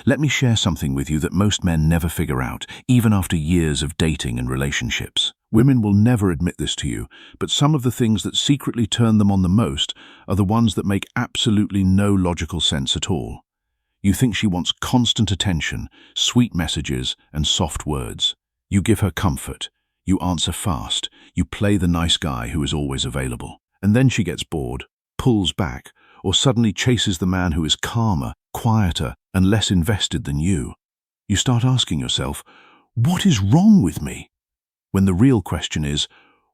Let me share something with you that most men never figure out, even after years of dating and relationships. Women will never admit this to you, but some of the things that secretly turn them on the most are the ones that make absolutely no logical sense at all. You think she wants constant attention, sweet messages, and soft words. You give her comfort. You answer fast. You play the nice guy who is always available. And then she gets bored, pulls back, or suddenly chases the man who is calmer, quieter, and less invested than you. You start asking yourself, what is wrong with me? When the real question is,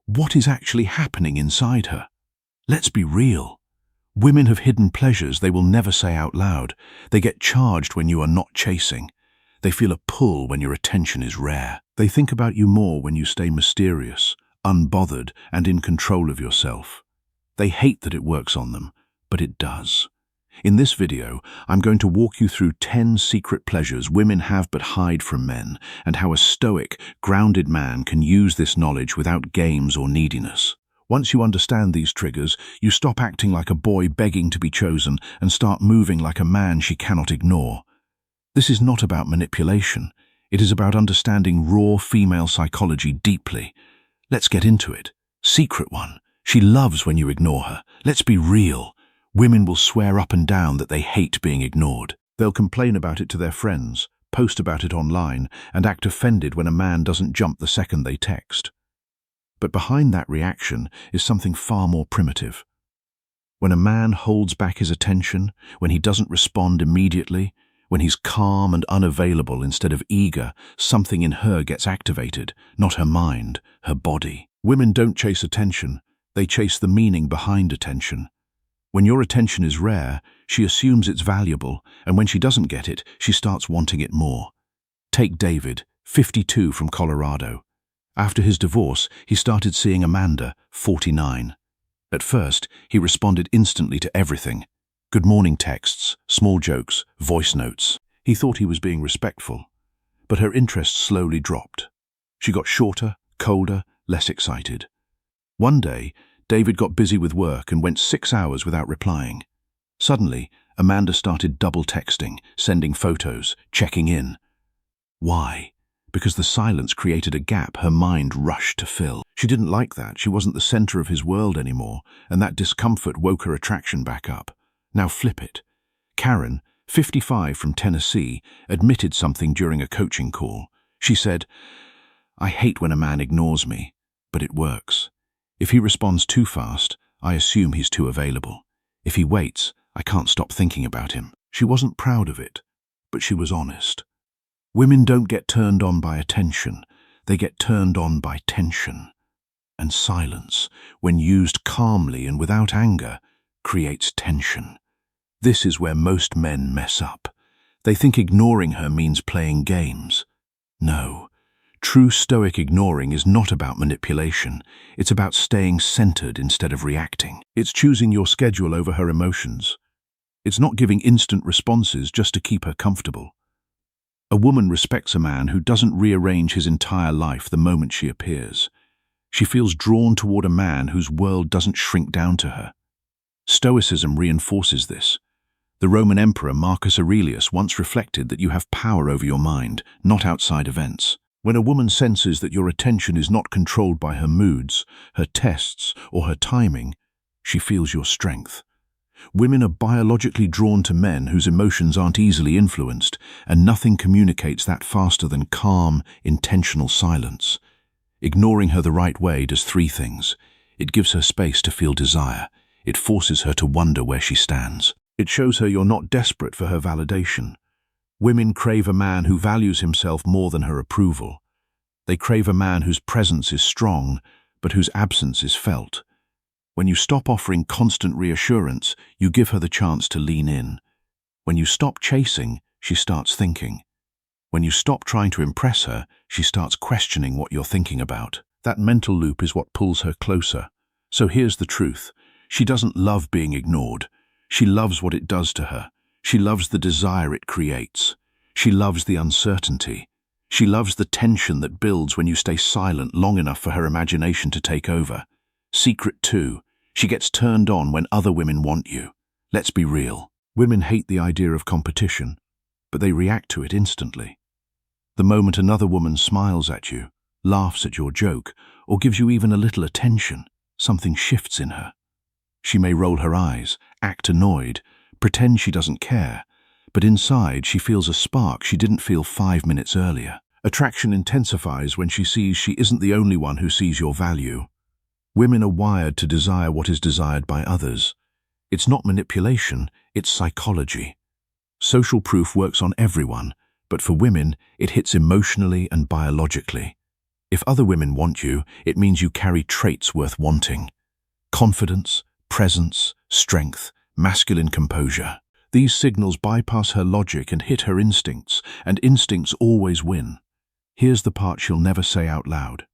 what is actually happening inside her? Let's be real. Women have hidden pleasures they will never say out loud. They get charged when you are not chasing. They feel a pull when your attention is rare. They think about you more when you stay mysterious, unbothered, and in control of yourself. They hate that it works on them, but it does. In this video, I'm going to walk you through 10 secret pleasures women have but hide from men, and how a stoic, grounded man can use this knowledge without games or neediness. Once you understand these triggers, you stop acting like a boy begging to be chosen and start moving like a man she cannot ignore. This is not about manipulation. It is about understanding raw female psychology deeply. Let's get into it. Secret 1. She loves when you ignore her. Let's be real. Women will swear up and down that they hate being ignored. They'll complain about it to their friends, post about it online, and act offended when a man doesn't jump the second they text. But behind that reaction is something far more primitive. When a man holds back his attention, when he doesn't respond immediately, when he's calm and unavailable instead of eager, something in her gets activated, not her mind, her body. Women don't chase attention, they chase the meaning behind attention. When your attention is rare, she assumes it's valuable, and when she doesn't get it, she starts wanting it more. Take David, 52, from Colorado. After his divorce, he started seeing Amanda, 49. At first, he responded instantly to everything. Good morning texts, small jokes, voice notes. He thought he was being respectful. But her interest slowly dropped. She got shorter, colder, less excited. One day, David got busy with work and went 6 hours without replying. Suddenly, Amanda started double texting, sending photos, checking in. Why? Because the silence created a gap her mind rushed to fill. She didn't like that. She wasn't the center of his world anymore, and that discomfort woke her attraction back up. Now flip it. Karen, 55, from Tennessee, admitted something during a coaching call. She said, "I hate when a man ignores me, but it works. If he responds too fast, I assume he's too available. If he waits, I can't stop thinking about him." She wasn't proud of it, but she was honest. Women don't get turned on by attention, they get turned on by tension. And silence, when used calmly and without anger, creates tension. This is where most men mess up. They think ignoring her means playing games. No, true stoic ignoring is not about manipulation. It's about staying centered instead of reacting. It's choosing your schedule over her emotions. It's not giving instant responses just to keep her comfortable. A woman respects a man who doesn't rearrange his entire life the moment she appears. She feels drawn toward a man whose world doesn't shrink down to her. Stoicism reinforces this. The Roman Emperor Marcus Aurelius once reflected that you have power over your mind, not outside events. When a woman senses that your attention is not controlled by her moods, her tests, or her timing, she feels your strength. Women are biologically drawn to men whose emotions aren't easily influenced, and nothing communicates that faster than calm, intentional silence. Ignoring her the right way does 3 things. It gives her space to feel desire. It forces her to wonder where she stands. It shows her you're not desperate for her validation. Women crave a man who values himself more than her approval. They crave a man whose presence is strong, but whose absence is felt. When you stop offering constant reassurance, you give her the chance to lean in. When you stop chasing, she starts thinking. When you stop trying to impress her, she starts questioning what you're thinking about. That mental loop is what pulls her closer. So here's the truth. She doesn't love being ignored. She loves what it does to her. She loves the desire it creates. She loves the uncertainty. She loves the tension that builds when you stay silent long enough for her imagination to take over. Secret 2. She gets turned on when other women want you. Let's be real. Women hate the idea of competition. but they react to it instantly. The moment another woman smiles at you, laughs at your joke, or gives you even a little attention, something shifts in her. She may roll her eyes, act annoyed, pretend she doesn't care, but inside she feels a spark she didn't feel 5 minutes earlier. Attraction intensifies when she sees she isn't the only one who sees your value. Women are wired to desire what is desired by others. It's not manipulation, it's psychology. Social proof works on everyone, but for women, it hits emotionally and biologically. If other women want you, it means you carry traits worth wanting. Confidence, presence, strength, masculine composure. These signals bypass her logic and hit her instincts, and instincts always win. Here's the part she'll never say out loud.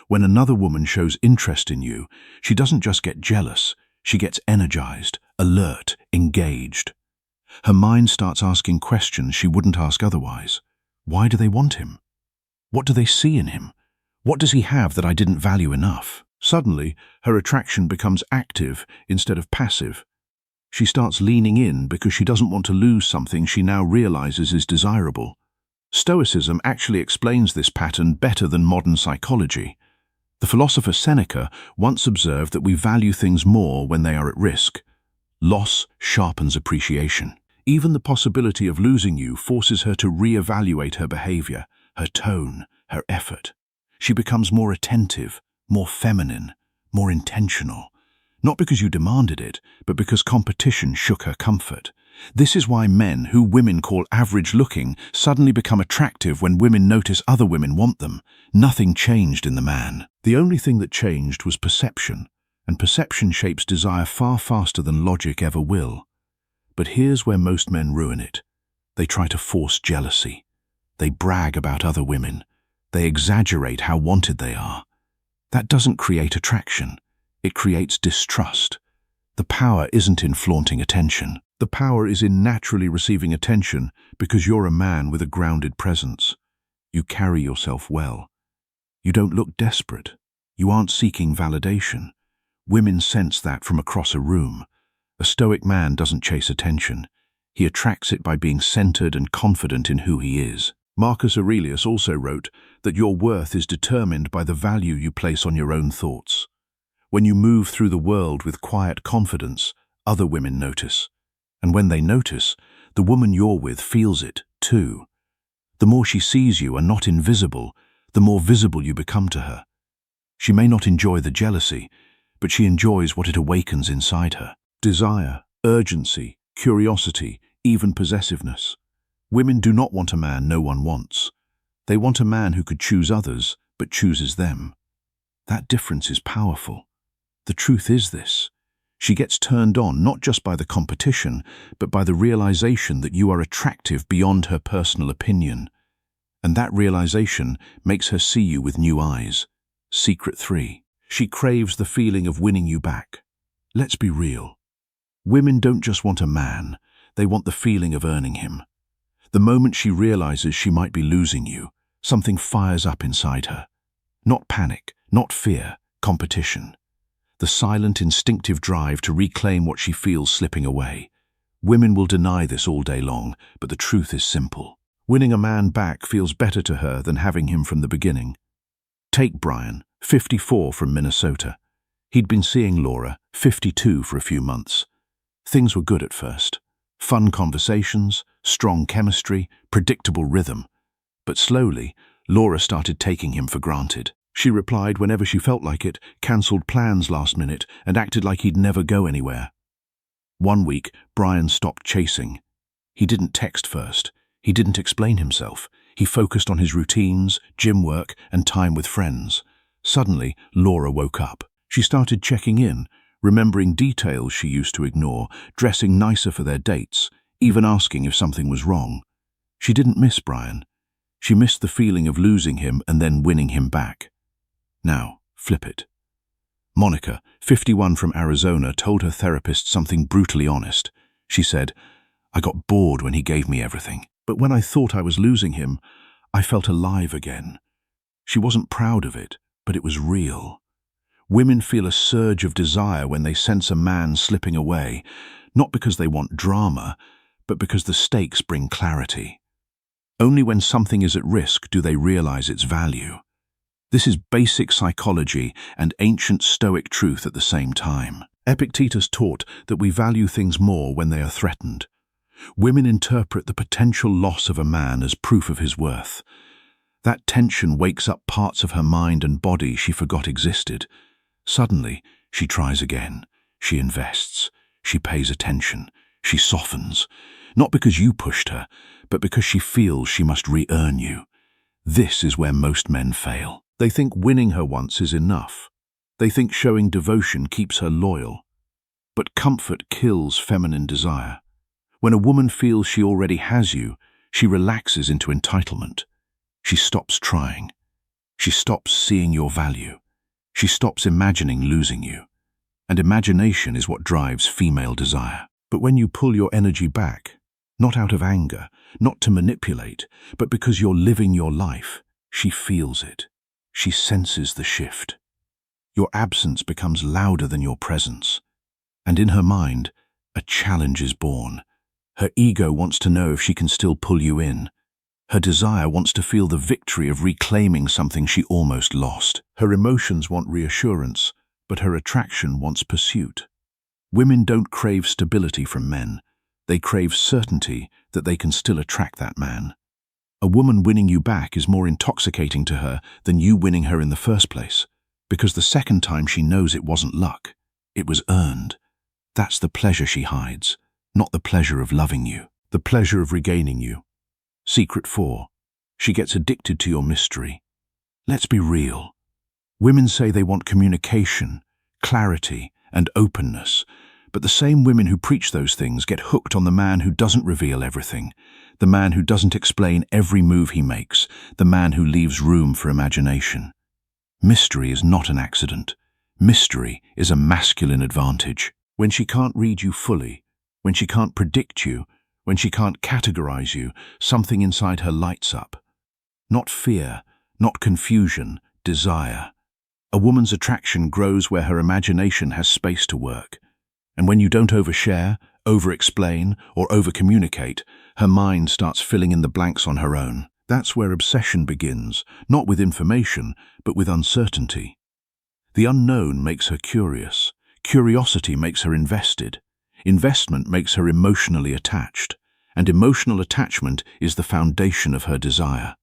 When another woman shows interest in you, she doesn't just get jealous, she gets energized, alert, engaged. Her mind starts asking questions she wouldn't ask otherwise. Why do they want him? What do they see in him? What does he have that I didn't value enough? Suddenly, her attraction becomes active instead of passive. She starts leaning in because she doesn't want to lose something she now realizes is desirable. Stoicism actually explains this pattern better than modern psychology. The philosopher Seneca once observed that we value things more when they are at risk. Loss sharpens appreciation. Even the possibility of losing you forces her to re-evaluate her behavior, her tone, her effort. She becomes more attentive, more feminine, more intentional. Not because you demanded it, but because competition shook her comfort. This is why men, who women call average-looking, suddenly become attractive when women notice other women want them. Nothing changed in the man. The only thing that changed was perception, and perception shapes desire far faster than logic ever will. But here's where most men ruin it. They try to force jealousy. They brag about other women. They exaggerate how wanted they are. That doesn't create attraction. It creates distrust. The power isn't in flaunting attention. The power is in naturally receiving attention because you're a man with a grounded presence. You carry yourself well. You don't look desperate. You aren't seeking validation. Women sense that from across a room. A stoic man doesn't chase attention. He attracts it by being centered and confident in who he is. Marcus Aurelius also wrote that your worth is determined by the value you place on your own thoughts. When you move through the world with quiet confidence, other women notice. And when they notice, the woman you're with feels it, too. The more she sees you are not invisible, the more visible you become to her. She may not enjoy the jealousy, but she enjoys what it awakens inside her. Desire, urgency, curiosity, even possessiveness. Women do not want a man no one wants. They want a man who could choose others, but chooses them. That difference is powerful. The truth is this. She gets turned on not just by the competition, but by the realization that you are attractive beyond her personal opinion. And that realization makes her see you with new eyes. Secret 3. She craves the feeling of winning you back. Let's be real. Women don't just want a man, they want the feeling of earning him. The moment she realizes she might be losing you, something fires up inside her. Not panic, not fear, competition. The silent, instinctive drive to reclaim what she feels slipping away. Women will deny this all day long, but the truth is simple. Winning a man back feels better to her than having him from the beginning. Take Brian, 54, from Minnesota. He'd been seeing Laura, 52, for a few months. Things were good at first. Fun conversations, strong chemistry, predictable rhythm. But slowly, Laura started taking him for granted. She replied whenever she felt like it, cancelled plans last minute, and acted like he'd never go anywhere. One week, Brian stopped chasing. He didn't text first. He didn't explain himself. He focused on his routines, gym work, and time with friends. Suddenly, Laura woke up. She started checking in, remembering details she used to ignore, dressing nicer for their dates, even asking if something was wrong. She didn't miss Brian. She missed the feeling of losing him and then winning him back. Now, flip it. Monica, 51, from Arizona, told her therapist something brutally honest. She said, "I got bored when he gave me everything. But when I thought I was losing him, I felt alive again." She wasn't proud of it, but it was real. Women feel a surge of desire when they sense a man slipping away, not because they want drama, but because the stakes bring clarity. Only when something is at risk do they realize its value. This is basic psychology and ancient Stoic truth at the same time. Epictetus taught that we value things more when they are threatened. Women interpret the potential loss of a man as proof of his worth. That tension wakes up parts of her mind and body she forgot existed. Suddenly, she tries again. She invests. She pays attention. She softens. Not because you pushed her, but because she feels she must re-earn you. This is where most men fail. They think winning her once is enough. They think showing devotion keeps her loyal. But comfort kills feminine desire. When a woman feels she already has you, she relaxes into entitlement. She stops trying. She stops seeing your value. She stops imagining losing you. And imagination is what drives female desire. But when you pull your energy back, not out of anger, not to manipulate, but because you're living your life, she feels it. She senses the shift. Your absence becomes louder than your presence. And in her mind, a challenge is born. Her ego wants to know if she can still pull you in. Her desire wants to feel the victory of reclaiming something she almost lost. Her emotions want reassurance, but her attraction wants pursuit. Women don't crave stability from men. They crave certainty that they can still attract that man. A woman winning you back is more intoxicating to her than you winning her in the first place, because the second time she knows it wasn't luck. It was earned. That's the pleasure she hides, not the pleasure of loving you, the pleasure of regaining you. Secret 4. She gets addicted to your mystery. Let's be real. Women say they want communication, clarity, and openness, but the same women who preach those things get hooked on the man who doesn't reveal everything, the man who doesn't explain every move he makes, the man who leaves room for imagination. Mystery is not an accident. Mystery is a masculine advantage. When she can't read you fully, when she can't predict you, when she can't categorize you, something inside her lights up. Not fear, not confusion, desire. A woman's attraction grows where her imagination has space to work. And when you don't overshare, over-explain, or over-communicate, her mind starts filling in the blanks on her own. That's where obsession begins, not with information, but with uncertainty. The unknown makes her curious. Curiosity makes her invested. Investment makes her emotionally attached. And emotional attachment is the foundation of her desire.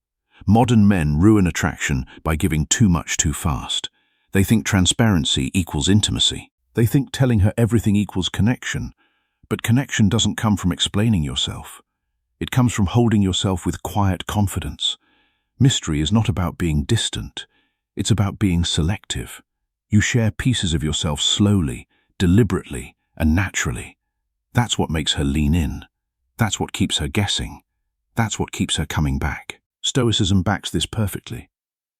Modern men ruin attraction by giving too much too fast. They think transparency equals intimacy. They think telling her everything equals connection. But connection doesn't come from explaining yourself. It comes from holding yourself with quiet confidence. Mystery is not about being distant. It's about being selective. You share pieces of yourself slowly, deliberately, and naturally. That's what makes her lean in. That's what keeps her guessing. That's what keeps her coming back. Stoicism backs this perfectly.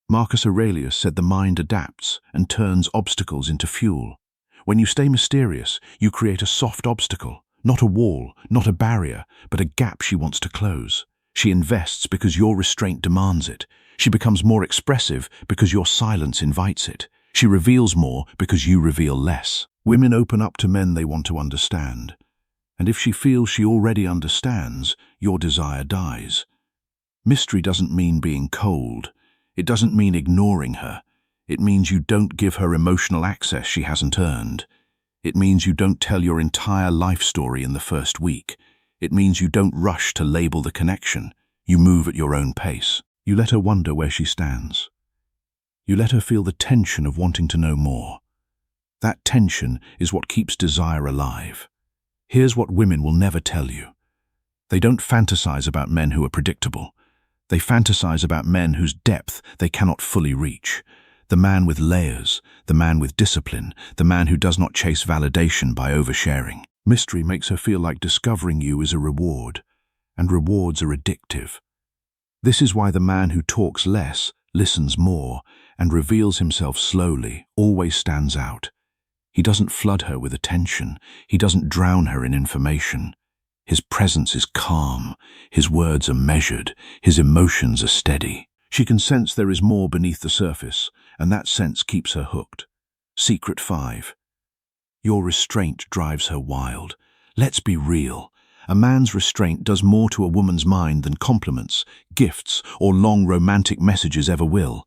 Marcus Aurelius said the mind adapts and turns obstacles into fuel. When you stay mysterious, you create a soft obstacle, not a wall, not a barrier, but a gap she wants to close. She invests because your restraint demands it. She becomes more expressive because your silence invites it. She reveals more because you reveal less. Women open up to men they want to understand. And if she feels she already understands, your desire dies. Mystery doesn't mean being cold. It doesn't mean ignoring her. It means you don't give her emotional access she hasn't earned. It means you don't tell your entire life story in the first week. It means you don't rush to label the connection. You move at your own pace. You let her wonder where she stands. You let her feel the tension of wanting to know more. That tension is what keeps desire alive. Here's what women will never tell you. They don't fantasize about men who are predictable. They fantasize about men whose depth they cannot fully reach. The man with layers, the man with discipline, the man who does not chase validation by oversharing. Mystery makes her feel like discovering you is a reward, and rewards are addictive. This is why the man who talks less, listens more, and reveals himself slowly always stands out. He doesn't flood her with attention. He doesn't drown her in information. His presence is calm. His words are measured. His emotions are steady. She can sense there is more beneath the surface, and that sense keeps her hooked. Secret 5. Your restraint drives her wild. Let's be real. A man's restraint does more to a woman's mind than compliments, gifts, or long romantic messages ever will.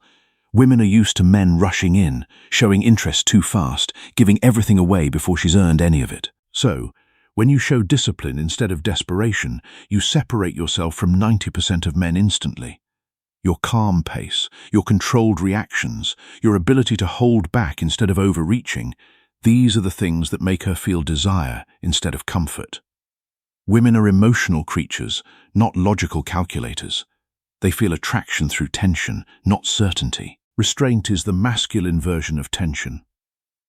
Women are used to men rushing in, showing interest too fast, giving everything away before she's earned any of it. So, when you show discipline instead of desperation, you separate yourself from 90% of men instantly. Your calm pace, your controlled reactions, your ability to hold back instead of overreaching, these are the things that make her feel desire instead of comfort. Women are emotional creatures, not logical calculators. They feel attraction through tension, not certainty. Restraint is the masculine version of tension.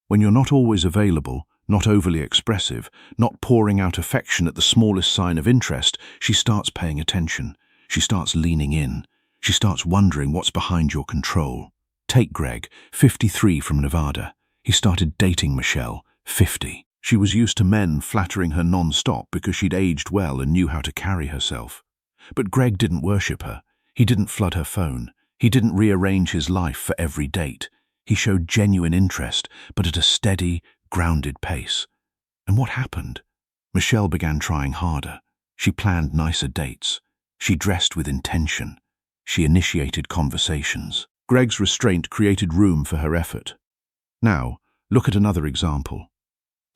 When you're not always available, not overly expressive, not pouring out affection at the smallest sign of interest, she starts paying attention. She starts leaning in. She starts wondering what's behind your control. Take Greg, 53, from Nevada. He started dating Michelle, 50. She was used to men flattering her non-stop because she'd aged well and knew how to carry herself. But Greg didn't worship her. He didn't flood her phone. He didn't rearrange his life for every date. He showed genuine interest, but at a steady, grounded pace. And what happened? Michelle began trying harder. She planned nicer dates. She dressed with intention. She initiated conversations. Greg's restraint created room for her effort. Now, look at another example.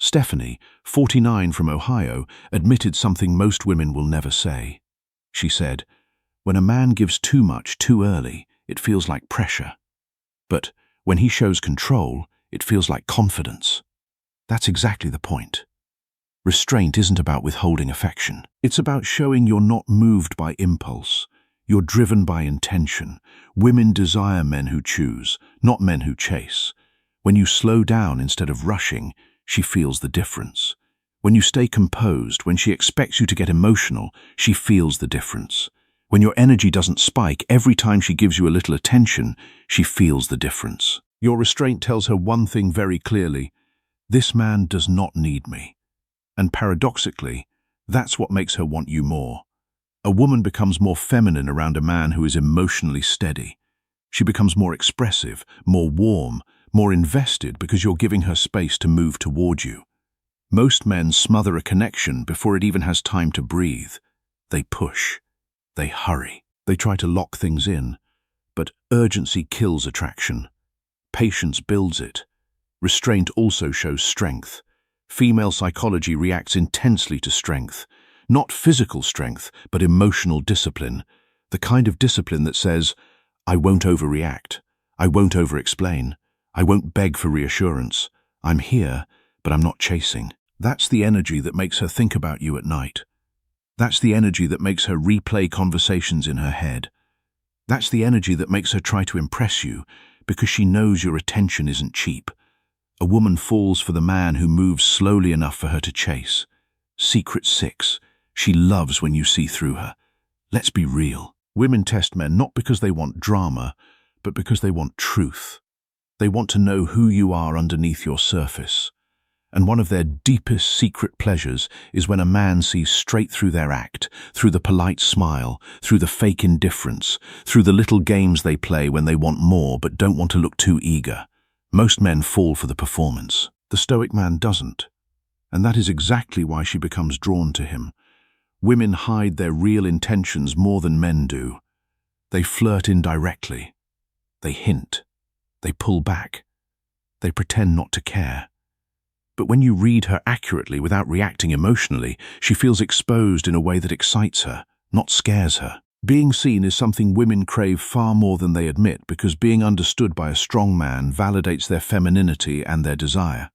Stephanie, 49, from Ohio, admitted something most women will never say. She said, "When a man gives too much too early, it feels like pressure. But when he shows control, it feels like confidence." That's exactly the point. Restraint isn't about withholding affection. It's about showing you're not moved by impulse. You're driven by intention. Women desire men who choose, not men who chase. When you slow down instead of rushing, she feels the difference. When you stay composed, when she expects you to get emotional, she feels the difference. When your energy doesn't spike every time she gives you a little attention, she feels the difference. Your restraint tells her one thing very clearly: this man does not need me. And paradoxically, that's what makes her want you more. A woman becomes more feminine around a man who is emotionally steady. She becomes more expressive, more warm, more invested because you're giving her space to move toward you. Most men smother a connection before it even has time to breathe. They push. They hurry. They try to lock things in. But urgency kills attraction. Patience builds it. Restraint also shows strength. Female psychology reacts intensely to strength. Not physical strength, but emotional discipline. The kind of discipline that says, "I won't overreact. I won't over-explain. I won't beg for reassurance. I'm here, but I'm not chasing." That's the energy that makes her think about you at night. That's the energy that makes her replay conversations in her head. That's the energy that makes her try to impress you because she knows your attention isn't cheap. A woman falls for the man who moves slowly enough for her to chase. Secret 6. She loves when you see through her. Let's be real. Women test men not because they want drama, but because they want truth. They want to know who you are underneath your surface. And one of their deepest secret pleasures is when a man sees straight through their act, through the polite smile, through the fake indifference, through the little games they play when they want more but don't want to look too eager. Most men fall for the performance. The Stoic man doesn't. And that is exactly why she becomes drawn to him. Women hide their real intentions more than men do. They flirt indirectly. They hint. They pull back. They pretend not to care. But when you read her accurately without reacting emotionally, she feels exposed in a way that excites her, not scares her. Being seen is something women crave far more than they admit because being understood by a strong man validates their femininity and their desire.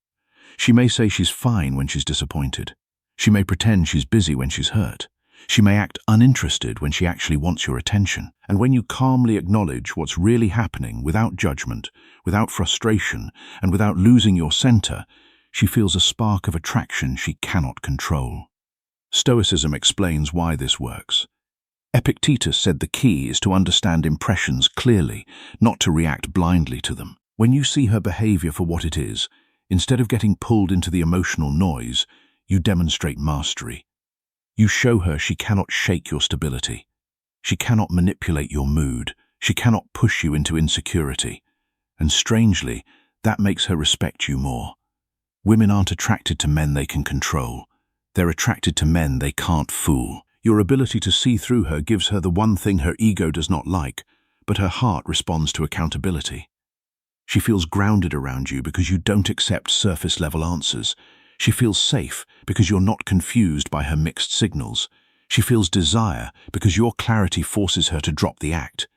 She may say she's fine when she's disappointed. She may pretend she's busy when she's hurt. She may act uninterested when she actually wants your attention. And when you calmly acknowledge what's really happening without judgment, without frustration, and without losing your center, she feels a spark of attraction she cannot control. Stoicism explains why this works. Epictetus said the key is to understand impressions clearly, not to react blindly to them. When you see her behavior for what it is, instead of getting pulled into the emotional noise, you demonstrate mastery. You show her she cannot shake your stability. She cannot manipulate your mood. She cannot push you into insecurity. And strangely, that makes her respect you more. Women aren't attracted to men they can control. They're attracted to men they can't fool. Your ability to see through her gives her the one thing her ego does not like, but her heart responds to accountability. She feels grounded around you because you don't accept surface-level answers. She feels safe because you're not confused by her mixed signals. She feels desire because your clarity forces her to drop the act.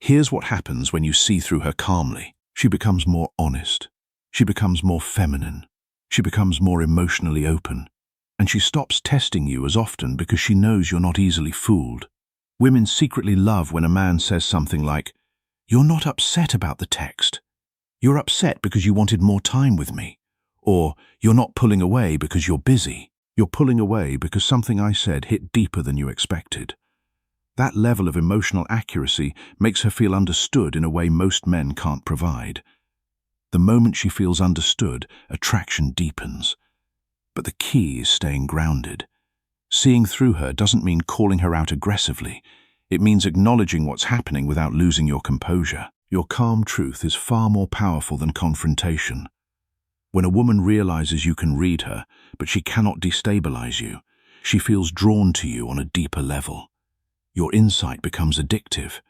Here's what happens when you see through her calmly. She becomes more honest. She becomes more feminine. She becomes more emotionally open. And she stops testing you as often because she knows you're not easily fooled. Women secretly love when a man says something like, "You're not upset about the text. You're upset because you wanted more time with me." Or, "You're not pulling away because you're busy. You're pulling away because something I said hit deeper than you expected." That level of emotional accuracy makes her feel understood in a way most men can't provide. The moment she feels understood, attraction deepens. But the key is staying grounded. Seeing through her doesn't mean calling her out aggressively. It means acknowledging what's happening without losing your composure. Your calm truth is far more powerful than confrontation. When a woman realizes you can read her, but she cannot destabilize you, she feels drawn to you on a deeper level. Your insight becomes addictive.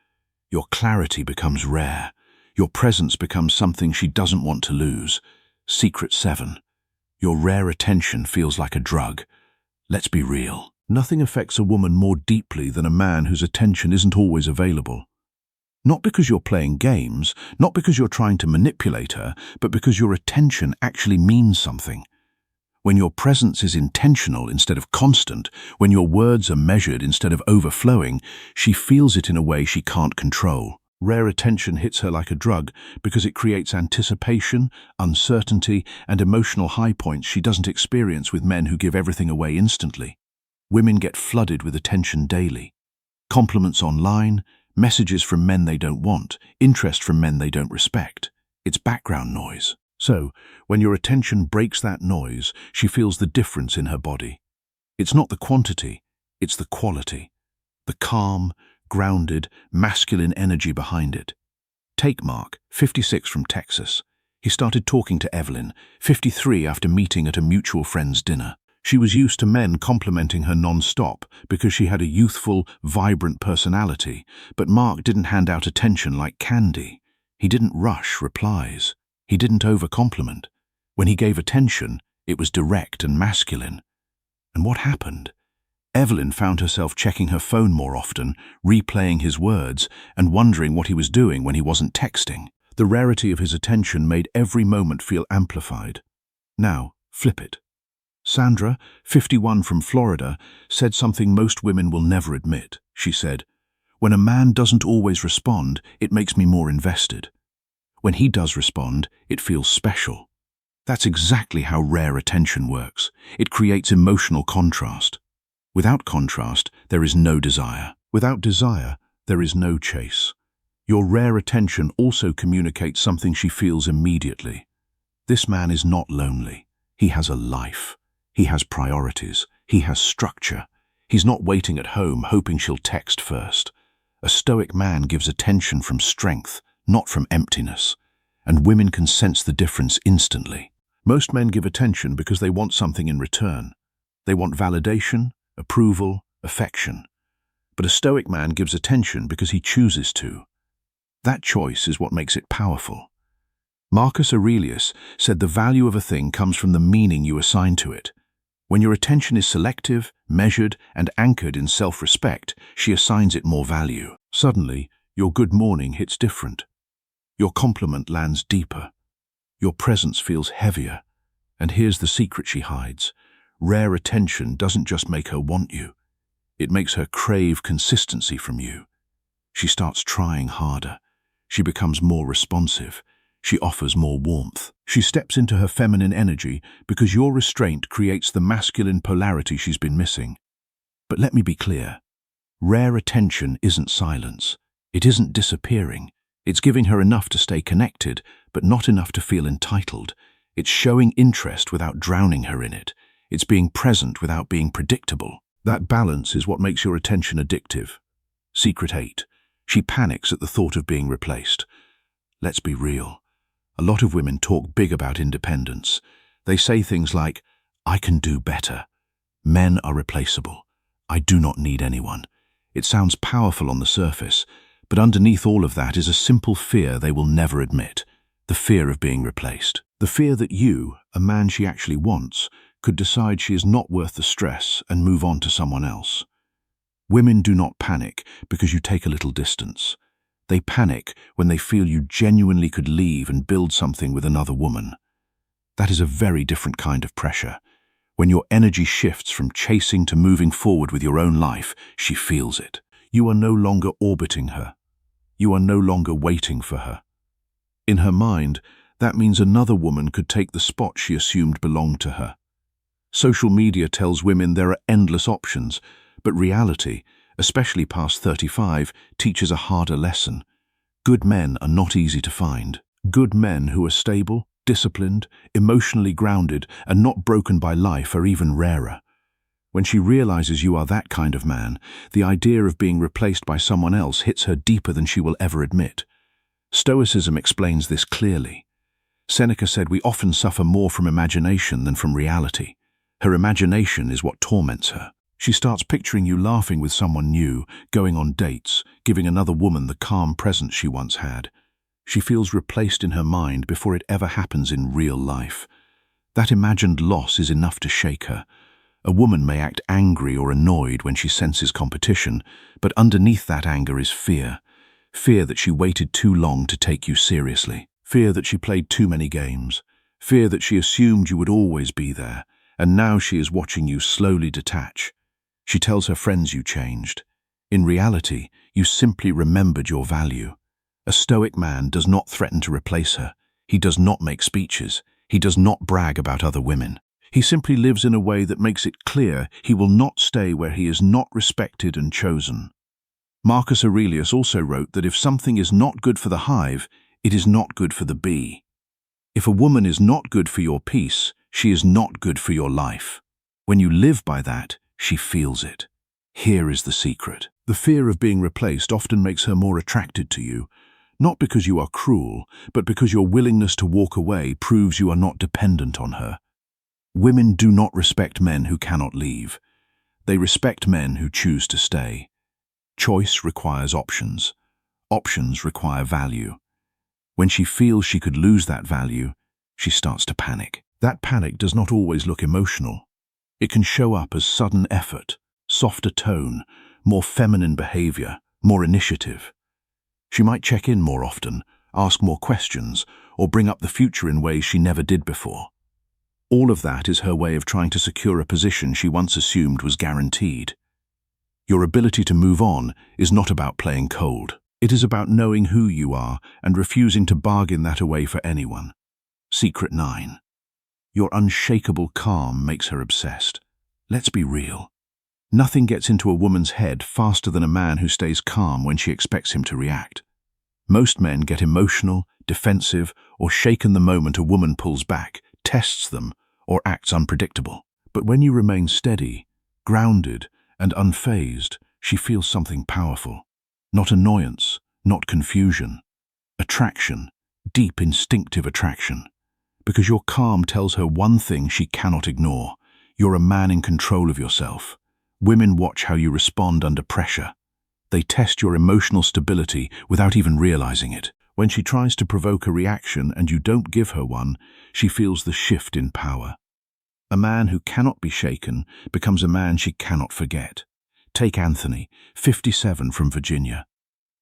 Your clarity becomes rare. Your presence becomes something she doesn't want to lose. Secret 7. Your rare attention feels like a drug. Let's be real. Nothing affects a woman more deeply than a man whose attention isn't always available. Not because you're playing games, not because you're trying to manipulate her, but because your attention actually means something. When your presence is intentional instead of constant, when your words are measured instead of overflowing, she feels it in a way she can't control. Rare attention hits her like a drug because it creates anticipation, uncertainty, and emotional high points she doesn't experience with men who give everything away instantly. Women get flooded with attention daily. Compliments online, messages from men they don't want, interest from men they don't respect. It's background noise. So, when your attention breaks that noise, she feels the difference in her body. It's not the quantity, it's the quality. The calm, grounded, masculine energy behind it. Take Mark, 56 from Texas. He started talking to Evelyn, 53, after meeting at a mutual friend's dinner. She was used to men complimenting her non-stop because she had a youthful, vibrant personality, but Mark didn't hand out attention like candy. He didn't rush replies. He didn't over-compliment. When he gave attention, it was direct and masculine. And what happened? Evelyn found herself checking her phone more often, replaying his words, and wondering what he was doing when he wasn't texting. The rarity of his attention made every moment feel amplified. Now, flip it. Sandra, 51 from Florida, said something most women will never admit. She said, "When a man doesn't always respond, it makes me more invested. When he does respond, it feels special." That's exactly how rare attention works. It creates emotional contrast. Without contrast, there is no desire. Without desire, there is no chase. Your rare attention also communicates something she feels immediately. This man is not lonely. He has a life. He has priorities. He has structure. He's not waiting at home hoping she'll text first. A Stoic man gives attention from strength, not from emptiness. And women can sense the difference instantly. Most men give attention because they want something in return. They want validation, approval, affection. But a Stoic man gives attention because he chooses to. That choice is what makes it powerful. Marcus Aurelius said the value of a thing comes from the meaning you assign to it. When your attention is selective, measured, and anchored in self-respect, she assigns it more value. Suddenly, your good morning hits different. Your compliment lands deeper. Your presence feels heavier. And here's the secret she hides. Rare attention doesn't just make her want you. It makes her crave consistency from you. She starts trying harder. She becomes more responsive. She offers more warmth. She steps into her feminine energy because your restraint creates the masculine polarity she's been missing. But let me be clear. Rare attention isn't silence. It isn't disappearing. It's giving her enough to stay connected, but not enough to feel entitled. It's showing interest without drowning her in it. It's being present without being predictable. That balance is what makes your attention addictive. Secret 8. She panics at the thought of being replaced. Let's be real. A lot of women talk big about independence. They say things like, "I can do better." Men are replaceable. I do not need anyone. It sounds powerful on the surface, but underneath all of that is a simple fear they will never admit. The fear of being replaced. The fear that you, a man she actually wants, could decide she is not worth the stress and move on to someone else. Women do not panic because you take a little distance. They panic when they feel you genuinely could leave and build something with another woman. That is a very different kind of pressure. When your energy shifts from chasing to moving forward with your own life, she feels it. You are no longer orbiting her. You are no longer waiting for her. In her mind, that means another woman could take the spot she assumed belonged to her. Social media tells women there are endless options, but reality, especially past 35, teaches a harder lesson. Good men are not easy to find. Good men who are stable, disciplined, emotionally grounded, and not broken by life are even rarer. When she realizes you are that kind of man, the idea of being replaced by someone else hits her deeper than she will ever admit. Stoicism explains this clearly. Seneca said we often suffer more from imagination than from reality. Her imagination is what torments her. She starts picturing you laughing with someone new, going on dates, giving another woman the calm presence she once had. She feels replaced in her mind before it ever happens in real life. That imagined loss is enough to shake her. A woman may act angry or annoyed when she senses competition, but underneath that anger is fear. Fear that she waited too long to take you seriously. Fear that she played too many games. Fear that she assumed you would always be there, and now she is watching you slowly detach. She tells her friends you changed. In reality, you simply remembered your value. A Stoic man does not threaten to replace her. He does not make speeches. He does not brag about other women. He simply lives in a way that makes it clear he will not stay where he is not respected and chosen. Marcus Aurelius also wrote that if something is not good for the hive, it is not good for the bee. If a woman is not good for your peace, she is not good for your life. When you live by that, she feels it. Here is the secret. The fear of being replaced often makes her more attracted to you, not because you are cruel, but because your willingness to walk away proves you are not dependent on her. Women do not respect men who cannot leave. They respect men who choose to stay. Choice requires options. Options require value. When she feels she could lose that value, she starts to panic. That panic does not always look emotional. It can show up as sudden effort, softer tone, more feminine behavior, more initiative. She might check in more often, ask more questions, or bring up the future in ways she never did before. All of that is her way of trying to secure a position she once assumed was guaranteed. Your ability to move on is not about playing cold. It is about knowing who you are and refusing to bargain that away for anyone. Secret 9. Your unshakable calm makes her obsessed. Let's be real. Nothing gets into a woman's head faster than a man who stays calm when she expects him to react. Most men get emotional, defensive, or shaken the moment a woman pulls back, tests them, or acts unpredictable. But when you remain steady, grounded, and unfazed, she feels something powerful. Not annoyance, not confusion. Attraction, deep instinctive attraction. Because your calm tells her one thing she cannot ignore. You're a man in control of yourself. Women watch how you respond under pressure. They test your emotional stability without even realizing it. When she tries to provoke a reaction and you don't give her one, she feels the shift in power. A man who cannot be shaken becomes a man she cannot forget. Take Anthony, 57, from Virginia.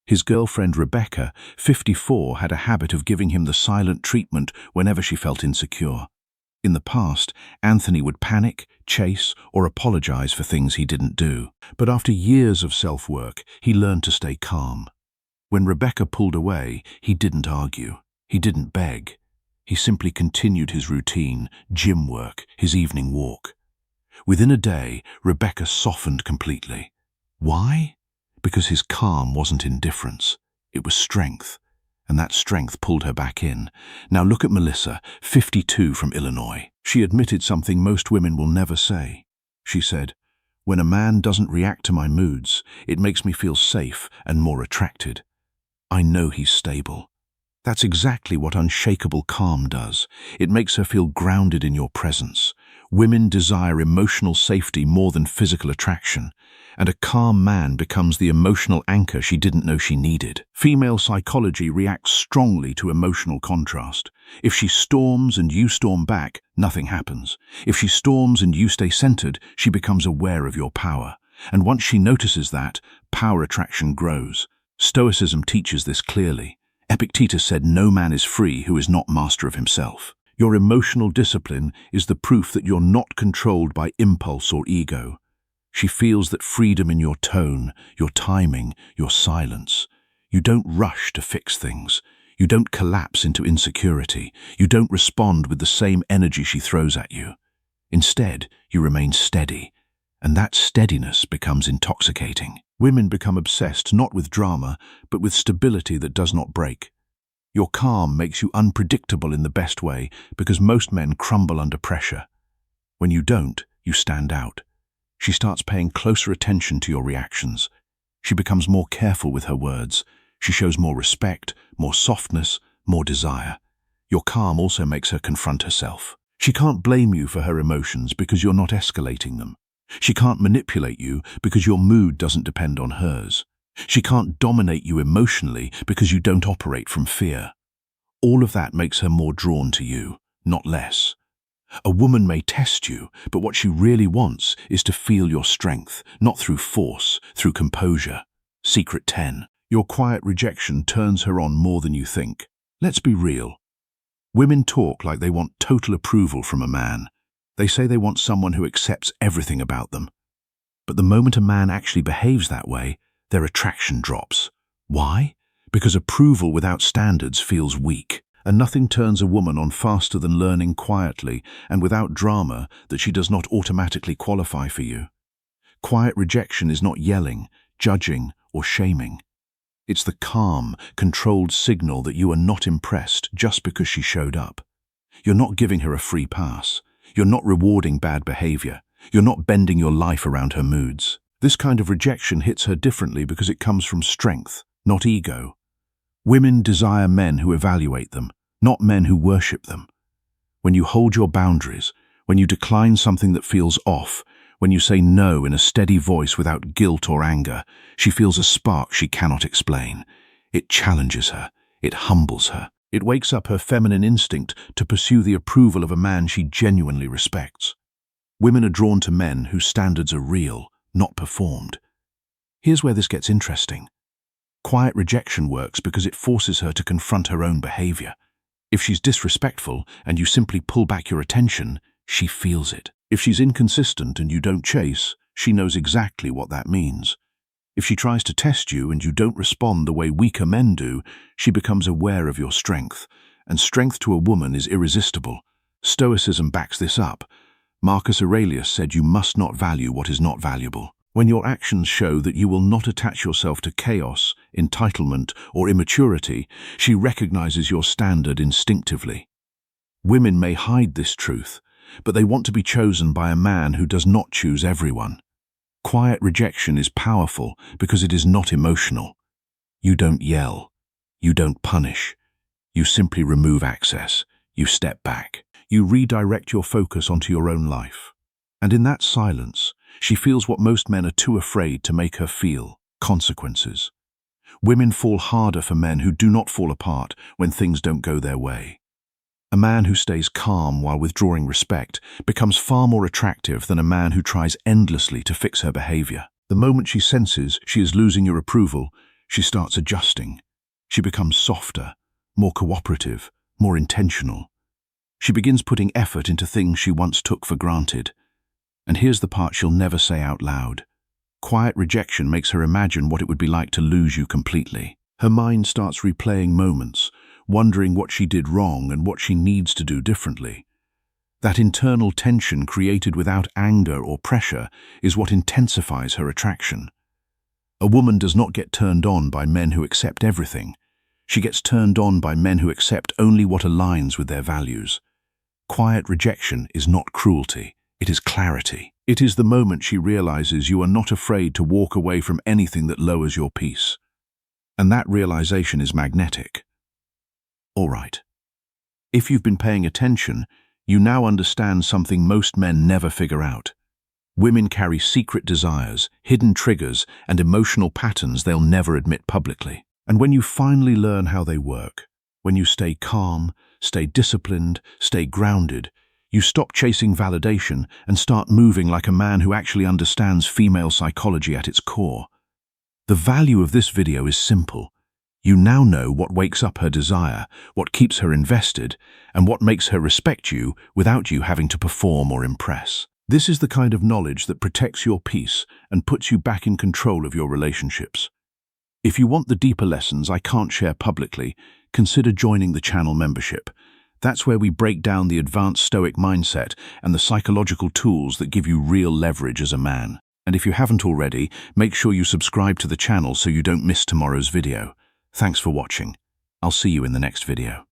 His girlfriend Rebecca, 54, had a habit of giving him the silent treatment whenever she felt insecure. In the past, Anthony would panic, chase, or apologize for things he didn't do. But after years of self-work, he learned to stay calm. When Rebecca pulled away, he didn't argue. He didn't beg. He simply continued his routine, gym work, his evening walk. Within a day, Rebecca softened completely. Why? Because his calm wasn't indifference. It was strength. And that strength pulled her back in. Now look at Melissa, 52, from Illinois. She admitted something most women will never say. She said, "When a man doesn't react to my moods, it makes me feel safe and more attracted. I know he's stable." That's exactly what unshakable calm does. It makes her feel grounded in your presence. Women desire emotional safety more than physical attraction, and a calm man becomes the emotional anchor she didn't know she needed. Female psychology reacts strongly to emotional contrast. If she storms and you storm back, nothing happens. If she storms and you stay centered, she becomes aware of your power. And once she notices that, power attraction grows. Stoicism teaches this clearly. Epictetus said, "No man is free who is not master of himself." Your emotional discipline is the proof that you're not controlled by impulse or ego. She feels that freedom in your tone, your timing, your silence. You don't rush to fix things. You don't collapse into insecurity. You don't respond with the same energy she throws at you. Instead, you remain steady, and that steadiness becomes intoxicating. Women become obsessed not with drama, but with stability that does not break. Your calm makes you unpredictable in the best way because most men crumble under pressure. When you don't, you stand out. She starts paying closer attention to your reactions. She becomes more careful with her words. She shows more respect, more softness, more desire. Your calm also makes her confront herself. She can't blame you for her emotions because you're not escalating them. She can't manipulate you because your mood doesn't depend on hers. She can't dominate you emotionally because you don't operate from fear. All of that makes her more drawn to you, not less. A woman may test you, but what she really wants is to feel your strength, not through force, through composure. Secret 10. Your quiet rejection turns her on more than you think. Let's be real. Women talk like they want total approval from a man. They say they want someone who accepts everything about them. But the moment a man actually behaves that way, their attraction drops. Why? Because approval without standards feels weak. And nothing turns a woman on faster than learning quietly and without drama that she does not automatically qualify for you. Quiet rejection is not yelling, judging, or shaming. It's the calm, controlled signal that you are not impressed just because she showed up. You're not giving her a free pass. You're not rewarding bad behavior. You're not bending your life around her moods. This kind of rejection hits her differently because it comes from strength, not ego. Women desire men who evaluate them, not men who worship them. When you hold your boundaries, when you decline something that feels off, when you say no in a steady voice without guilt or anger, she feels a spark she cannot explain. It challenges her. It humbles her. It wakes up her feminine instinct to pursue the approval of a man she genuinely respects. Women are drawn to men whose standards are real, not performed. Here's where this gets interesting. Quiet rejection works because it forces her to confront her own behavior. If she's disrespectful and you simply pull back your attention, she feels it. If she's inconsistent and you don't chase, she knows exactly what that means. If she tries to test you and you don't respond the way weaker men do, she becomes aware of your strength. And strength to a woman is irresistible. Stoicism backs this up. Marcus Aurelius said you must not value what is not valuable. When your actions show that you will not attach yourself to chaos, entitlement, or immaturity, she recognizes your standard instinctively. Women may hide this truth, but they want to be chosen by a man who does not choose everyone. Quiet rejection is powerful because it is not emotional. You don't yell. You don't punish. You simply remove access. You step back. You redirect your focus onto your own life. And in that silence, she feels what most men are too afraid to make her feel: consequences. Women fall harder for men who do not fall apart when things don't go their way. A man who stays calm while withdrawing respect becomes far more attractive than a man who tries endlessly to fix her behavior. The moment she senses she is losing your approval, she starts adjusting. She becomes softer, more cooperative, more intentional. She begins putting effort into things she once took for granted. And here's the part she'll never say out loud. Quiet rejection makes her imagine what it would be like to lose you completely. Her mind starts replaying moments, wondering what she did wrong and what she needs to do differently. That internal tension created without anger or pressure is what intensifies her attraction. A woman does not get turned on by men who accept everything. She gets turned on by men who accept only what aligns with their values. Quiet rejection is not cruelty. It is clarity. It is the moment she realizes you are not afraid to walk away from anything that lowers your peace. And that realization is magnetic. All right. If you've been paying attention, You now understand something most men never figure out. Women carry secret desires, hidden triggers, and emotional patterns they'll never admit publicly. And when you finally learn how they work, when you stay calm, stay disciplined, stay grounded, you stop chasing validation and start moving like a man who actually understands female psychology at its core. The value of this video is simple. You now know what wakes up her desire, what keeps her invested, and what makes her respect you without you having to perform or impress. This is the kind of knowledge that protects your peace and puts you back in control of your relationships. If you want the deeper lessons I can't share publicly, consider joining the channel membership. That's where we break down the advanced Stoic mindset and the psychological tools that give you real leverage as a man. And if you haven't already, make sure you subscribe to the channel so you don't miss tomorrow's video. Thanks for watching. I'll see you in the next video.